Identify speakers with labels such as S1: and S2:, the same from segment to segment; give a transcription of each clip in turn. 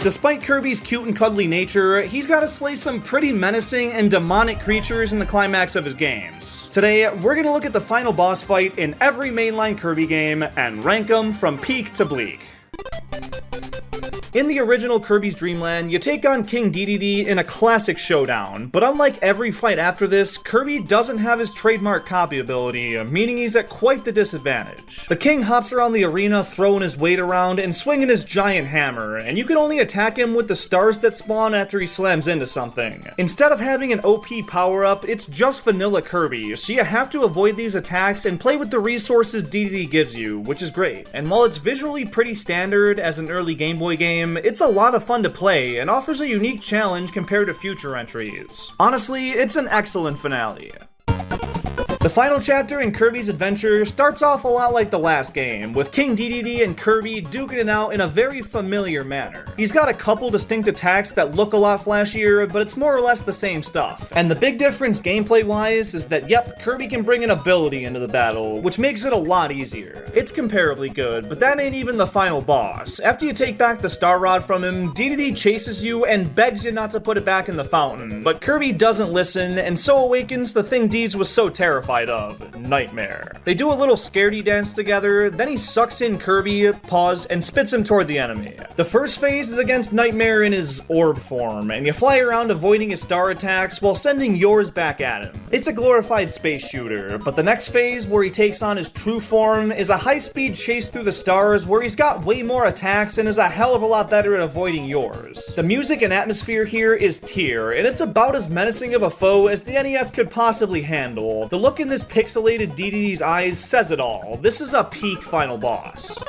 S1: Despite Kirby's cute and cuddly nature, he's gotta slay some pretty menacing and demonic creatures in the climax of his games. Today, we're gonna look at the final boss fight in every mainline Kirby game and rank them from peak to bleak. In the original Kirby's Dream Land, you take on King Dedede in a classic showdown, but unlike every fight after this, Kirby doesn't have his trademark copy ability, meaning he's at quite the disadvantage. The king hops around the arena throwing his weight around and swinging his giant hammer, and you can only attack him with the stars that spawn after he slams into something. Instead of having an OP power-up, it's just vanilla Kirby, so you have to avoid these attacks and play with the resources Dedede gives you, which is great. And while it's visually pretty standard as an early Game Boy game, it's a lot of fun to play and offers a unique challenge compared to future entries. Honestly, it's an excellent finale. The final chapter in Kirby's adventure starts off a lot like the last game, with King Dedede and Kirby duking it out in a very familiar manner. He's got a couple distinct attacks that look a lot flashier, but it's more or less the same stuff. And the big difference gameplay-wise is that, yep, Kirby can bring an ability into the battle, which makes it a lot easier. It's comparably good, but that ain't even the final boss. After you take back the Star Rod from him, Dedede chases you and begs you not to put it back in the fountain, but Kirby doesn't listen, and so awakens the thing Deeds was so terrified of, Nightmare. They do a little scaredy dance together, then he sucks in Kirby, pause, and spits him toward the enemy. The first phase is against Nightmare in his orb form, and you fly around avoiding his star attacks while sending yours back at him. It's a glorified space shooter, but the next phase, where he takes on his true form, is a high-speed chase through the stars where he's got way more attacks and is a hell of a lot better at avoiding yours. The music and atmosphere here is tier, and it's about as menacing of a foe as the NES could possibly handle. The look in this pixelated Dedede's eyes says it all. This is a peak final boss.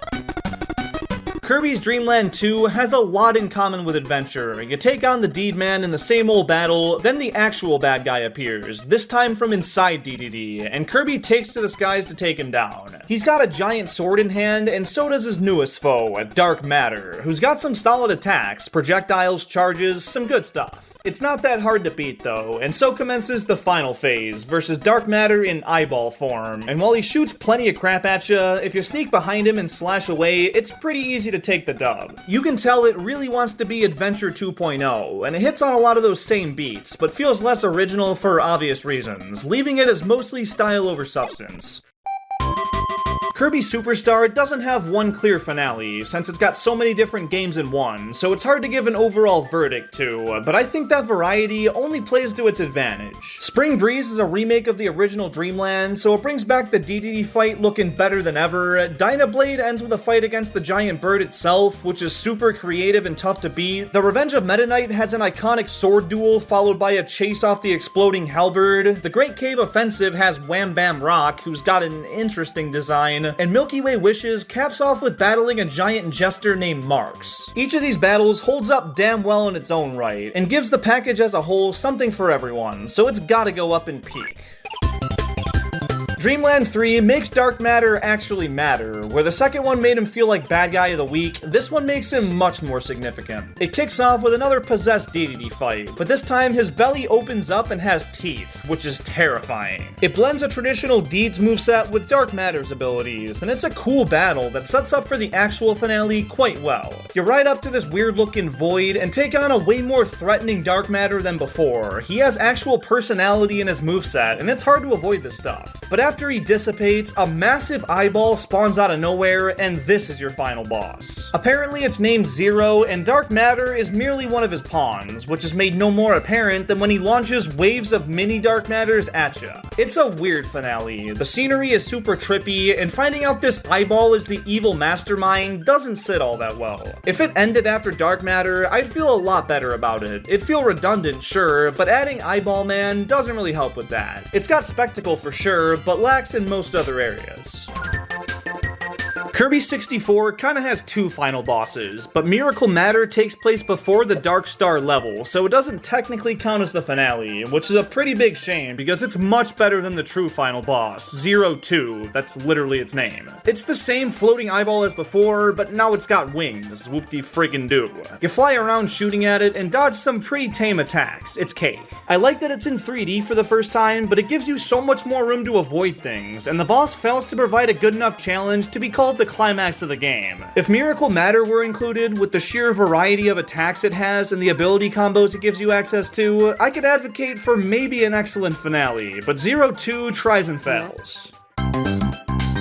S1: Kirby's Dream Land 2 has a lot in common with Adventure. You take on the Deed Man in the same old battle, then the actual bad guy appears, this time from inside Dedede, and Kirby takes to the skies to take him down. He's got a giant sword in hand, and so does his newest foe, Dark Matter, who's got some solid attacks, projectiles, charges, some good stuff. It's not that hard to beat though, and so commences the final phase, versus Dark Matter in eyeball form, and while he shoots plenty of crap at you, if you sneak behind him and slash away, it's pretty easy to take the dub. You can tell it really wants to be Adventure 2.0, and it hits on a lot of those same beats, but feels less original for obvious reasons, leaving it as mostly style over substance. Kirby Superstar doesn't have one clear finale, since it's got so many different games in one, so it's hard to give an overall verdict to, but I think that variety only plays to its advantage. Spring Breeze is a remake of the original Dreamland, so it brings back the Dedede fight looking better than ever. Dynablade ends with a fight against the giant bird itself, which is super creative and tough to beat. The Revenge of Meta Knight has an iconic sword duel followed by a chase off the exploding halberd. The Great Cave Offensive has Wham Bam Rock, who's got an interesting design, and Milky Way Wishes caps off with battling a giant jester named Marks. Each of these battles holds up damn well in its own right, and gives the package as a whole something for everyone, so it's gotta go up in peak. Dreamland 3 makes Dark Matter actually matter. Where the second one made him feel like bad guy of the week, this one makes him much more significant. It kicks off with another possessed Dedede fight, but this time his belly opens up and has teeth, which is terrifying. It blends a traditional Deeds moveset with Dark Matter's abilities, and it's a cool battle that sets up for the actual finale quite well. You ride up to this weird looking void and take on a way more threatening Dark Matter than before. He has actual personality in his moveset, and it's hard to avoid this stuff. But after he dissipates, a massive eyeball spawns out of nowhere, and this is your final boss. Apparently it's named Zero, and Dark Matter is merely one of his pawns, which is made no more apparent than when he launches waves of mini Dark Matters at ya. It's a weird finale. The scenery is super trippy, and finding out this eyeball is the evil mastermind doesn't sit all that well. If it ended after Dark Matter, I'd feel a lot better about it. It'd feel redundant, sure, but adding Eyeball Man doesn't really help with that. It's got spectacle for sure, but lacks in most other areas. Kirby 64 kinda has two final bosses, but Miracle Matter takes place before the Dark Star level, so it doesn't technically count as the finale, which is a pretty big shame because it's much better than the true final boss, Zero 2, that's literally its name. It's the same floating eyeball as before, but now it's got wings, whoop-de-friggin'-do. You fly around shooting at it and dodge some pretty tame attacks, it's cake. I like that it's in 3D for the first time, but it gives you so much more room to avoid things, and the boss fails to provide a good enough challenge to be called the climax of the game. If Miracle Matter were included, with the sheer variety of attacks it has and the ability combos it gives you access to, I could advocate for maybe an excellent finale, but 0-2 tries and fails.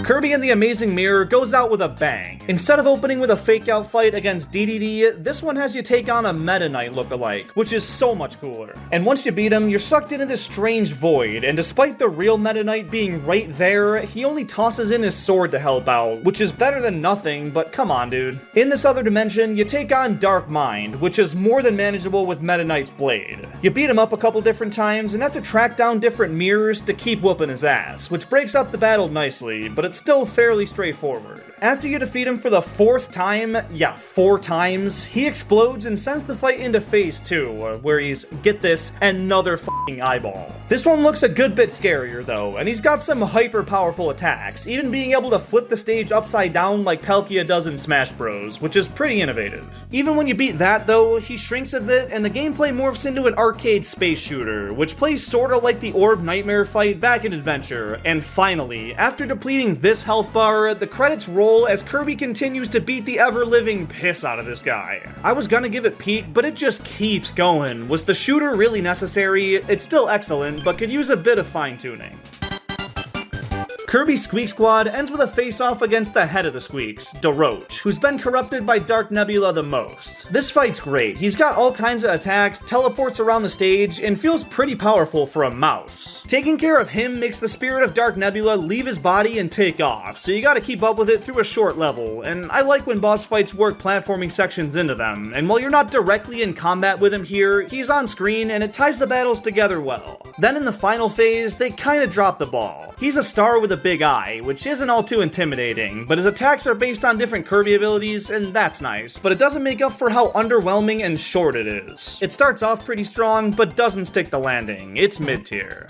S1: Kirby and the Amazing Mirror goes out with a bang. Instead of opening with a fake-out fight against DDD, this one has you take on a Meta Knight lookalike, which is so much cooler. And once you beat him, you're sucked into this strange void, and despite the real Meta Knight being right there, he only tosses in his sword to help out, which is better than nothing, but come on, dude. In this other dimension, you take on Dark Mind, which is more than manageable with Meta Knight's blade. You beat him up a couple different times, and have to track down different mirrors to keep whooping his ass, which breaks up the battle nicely, but it's still fairly straightforward. After you defeat him for the 4th time, yeah, 4 times, he explodes and sends the fight into phase 2, where he's, get this, another f***ing eyeball. This one looks a good bit scarier though, and he's got some hyper powerful attacks, even being able to flip the stage upside down like Palkia does in Smash Bros, which is pretty innovative. Even when you beat that though, he shrinks a bit and the gameplay morphs into an arcade space shooter, which plays sorta like the Orb Nightmare fight back in Adventure, and finally, after depleting this health bar, the credits roll as Kirby continues to beat the ever-living piss out of this guy. I was gonna give it peak, but it just keeps going. Was the shooter really necessary? It's still excellent, but could use a bit of fine-tuning. Kirby's Squeak Squad ends with a face-off against the head of the Squeaks, Deluxe, who's been corrupted by Dark Nebula the most. This fight's great. He's got all kinds of attacks, teleports around the stage, and feels pretty powerful for a mouse. Taking care of him makes the spirit of Dark Nebula leave his body and take off, so you gotta keep up with it through a short level, and I like when boss fights work platforming sections into them, and while you're not directly in combat with him here, he's on screen and it ties the battles together well. Then in the final phase, they kinda drop the ball. He's a star with a big eye, which isn't all too intimidating, but his attacks are based on different Kirby abilities, and that's nice, but it doesn't make up for how underwhelming and short it is. It starts off pretty strong, but doesn't stick the landing. It's mid-tier.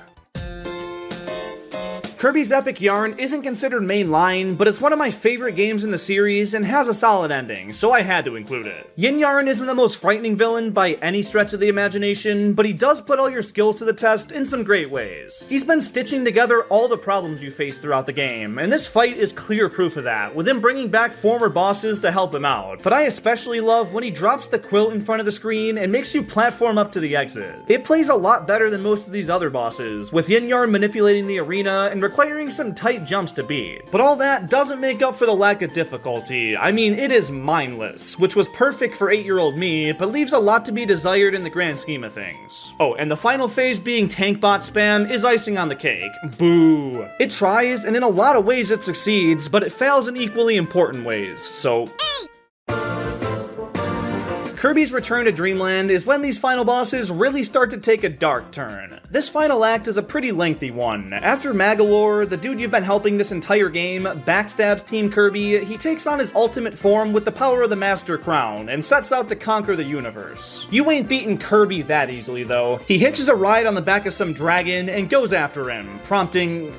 S1: Kirby's Epic Yarn isn't considered mainline, but it's one of my favorite games in the series and has a solid ending, so I had to include it. Yin Yarn isn't the most frightening villain by any stretch of the imagination, but he does put all your skills to the test in some great ways. He's been stitching together all the problems you face throughout the game, and this fight is clear proof of that, with him bringing back former bosses to help him out. But I especially love when he drops the quilt in front of the screen and makes you platform up to the exit. It plays a lot better than most of these other bosses, with Yin Yarn manipulating the arena and requiring some tight jumps to beat. But all that doesn't make up for the lack of difficulty. I mean, it is mindless, which was perfect for 8-year-old me, but leaves a lot to be desired in the grand scheme of things. Oh, and the final phase being tank bot spam is icing on the cake. Boo. It tries, and in a lot of ways it succeeds, but it fails in equally important ways, so... Kirby's Return to Dreamland is when these final bosses really start to take a dark turn. This final act is a pretty lengthy one. After Magolor, the dude you've been helping this entire game, backstabs Team Kirby, he takes on his ultimate form with the power of the Master Crown and sets out to conquer the universe. You ain't beating Kirby that easily though. He hitches a ride on the back of some dragon and goes after him, prompting...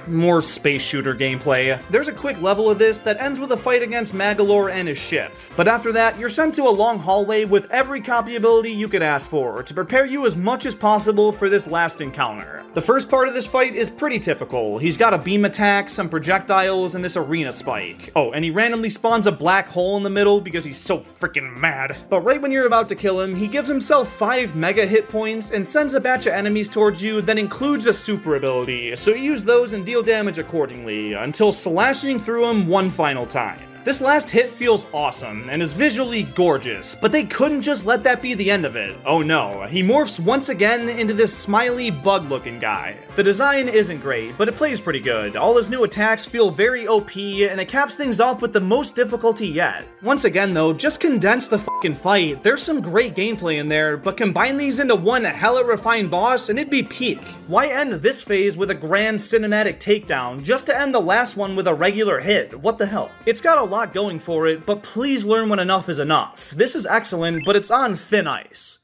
S1: more space shooter gameplay. There's a quick level of this that ends with a fight against Magolor and his ship, but after that, you're sent to a long hallway with every copy ability you could ask for to prepare you as much as possible for this last encounter. The first part of this fight is pretty typical. He's got a beam attack, some projectiles, and this arena spike. Oh, and he randomly spawns a black hole in the middle because he's so freaking mad. But right when you're about to kill him, he gives himself 5 mega hit points and sends a batch of enemies towards you that includes a super ability, so you use those and deal damage accordingly, until slashing through him one final time. This last hit feels awesome, and is visually gorgeous, but they couldn't just let that be the end of it. Oh no, he morphs once again into this smiley, bug-looking guy. The design isn't great, but it plays pretty good. All his new attacks feel very OP, and it caps things off with the most difficulty yet. Once again though, just condense the fucking fight. There's some great gameplay in there, but combine these into one hella refined boss, and it'd be peak. Why end this phase with a grand cinematic takedown, just to end the last one with a regular hit? What the hell? It's got a lot going for it, but please learn when enough is enough. This is excellent, but it's on thin ice.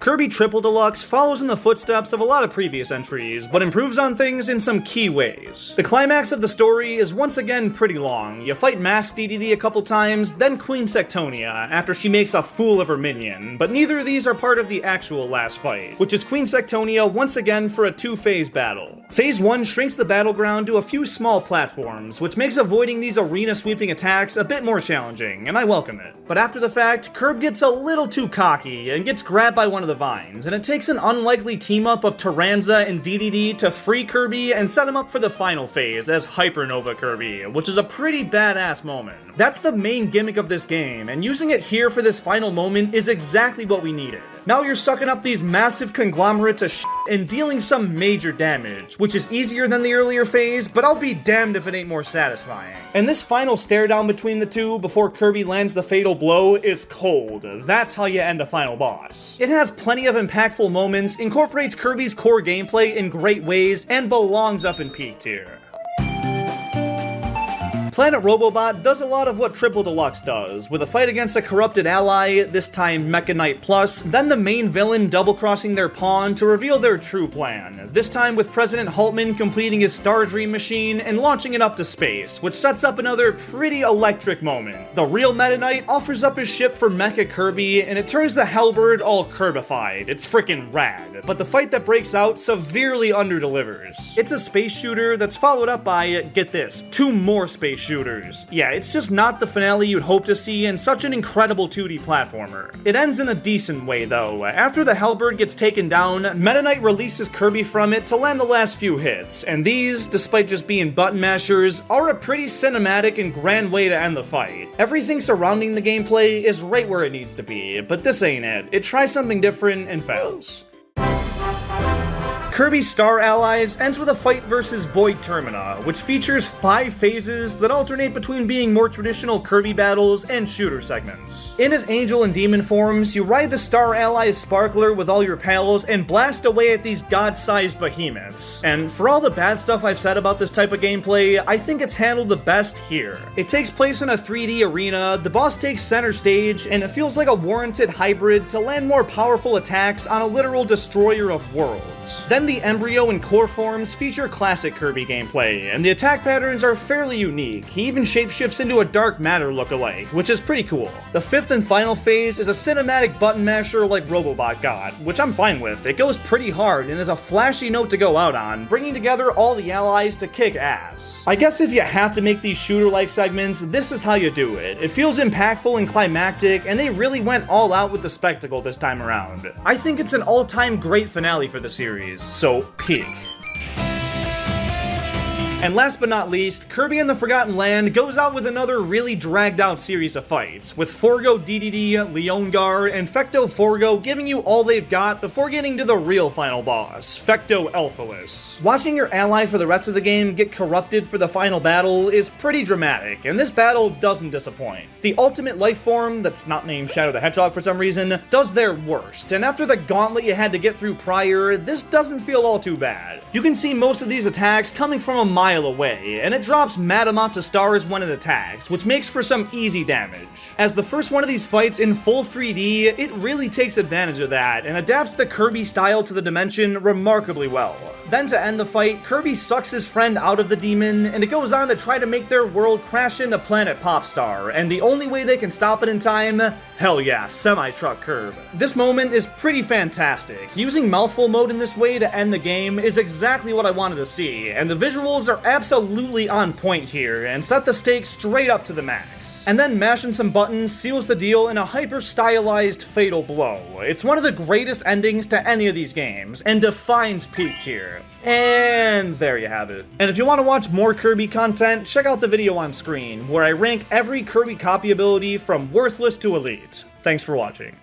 S1: Kirby Triple Deluxe follows in the footsteps of a lot of previous entries, but improves on things in some key ways. The climax of the story is once again pretty long. You fight Mask DDD a couple times, then Queen Sectonia, after she makes a fool of her minion, but neither of these are part of the actual last fight, which is Queen Sectonia once again for a two-phase battle. Phase 1 shrinks the battleground to a few small platforms, which makes avoiding these arena-sweeping attacks a bit more challenging, and I welcome it. But after the fact, Kirby gets a little too cocky and gets grabbed by one of the vines, and it takes an unlikely team-up of Taranza and DDD to free Kirby and set him up for the final phase as Hypernova Kirby, which is a pretty badass moment. That's the main gimmick of this game, and using it here for this final moment is exactly what we needed. Now you're sucking up these massive conglomerates of shit and dealing some major damage, which is easier than the earlier phase, but I'll be damned if it ain't more satisfying. And this final stare down between the two before Kirby lands the fatal blow is cold. That's how you end a final boss. It has plenty of impactful moments, incorporates Kirby's core gameplay in great ways, and belongs up in peak tier. Planet Robobot does a lot of what Triple Deluxe does, with a fight against a corrupted ally, this time Mecha Knight Plus, then the main villain double-crossing their pawn to reveal their true plan, this time with President Haltman completing his Star Dream machine and launching it up to space, which sets up another pretty electric moment. The real Meta Knight offers up his ship for Mecha Kirby, and it turns the Hellbird all Kirbified. It's freaking rad. But the fight that breaks out severely underdelivers. It's a space shooter that's followed up by, get this, 2 more space shooters. Yeah, it's just not the finale you'd hope to see in such an incredible 2D platformer. It ends in a decent way though. After the Hellbird gets taken down, Meta Knight releases Kirby from it to land the last few hits, and these, despite just being button mashers, are a pretty cinematic and grand way to end the fight. Everything surrounding the gameplay is right where it needs to be, but this ain't it. It tries something different and fails. Kirby's Star Allies ends with a fight versus Void Termina, which features 5 phases that alternate between being more traditional Kirby battles and shooter segments. In his Angel and Demon forms, you ride the Star Allies Sparkler with all your pals and blast away at these god-sized behemoths. And for all the bad stuff I've said about this type of gameplay, I think it's handled the best here. It takes place in a 3D arena, the boss takes center stage, and it feels like a warranted hybrid to land more powerful attacks on a literal destroyer of worlds. Then the Embryo and Core forms feature classic Kirby gameplay, and the attack patterns are fairly unique. He even shapeshifts into a dark matter lookalike, which is pretty cool. The 5th and final phase is a cinematic button masher like Robobot got, which I'm fine with. It goes pretty hard and is a flashy note to go out on, bringing together all the allies to kick ass. I guess if you have to make these shooter-like segments, this is how you do it. It feels impactful and climactic, and they really went all out with the spectacle this time around. I think it's an all-time great finale for the series, so peak. And last but not least, Kirby and the Forgotten Land goes out with another really dragged out series of fights, with Forgo DDD, Leongar, and Fecto Forgo giving you all they've got before getting to the real final boss, Fecto Elphalus. Watching your ally for the rest of the game get corrupted for the final battle is pretty dramatic, and this battle doesn't disappoint. The ultimate life form, that's not named Shadow the Hedgehog for some reason, does their worst, and after the gauntlet you had to get through prior, this doesn't feel all too bad. You can see most of these attacks coming from a mile away, and it drops mad amounts of stars when it attacks, which makes for some easy damage. As the first one of these fights in full 3D, it really takes advantage of that, and adapts the Kirby style to the dimension remarkably well. Then to end the fight, Kirby sucks his friend out of the demon, and it goes on to try to make their world crash into Planet Popstar, and the only way they can stop it in time? Hell yeah, Semi-Truck Curb. This moment is pretty fantastic. Using mouthful mode in this way to end the game is exactly what I wanted to see, and the visuals are absolutely on point here, and set the stakes straight up to the max. And then mashing some buttons seals the deal in a hyper-stylized fatal blow. It's one of the greatest endings to any of these games, and defines peak tier. And there you have it. And if you want to watch more Kirby content, check out the video on screen, where I rank every Kirby copy ability from worthless to elite. Thanks for watching.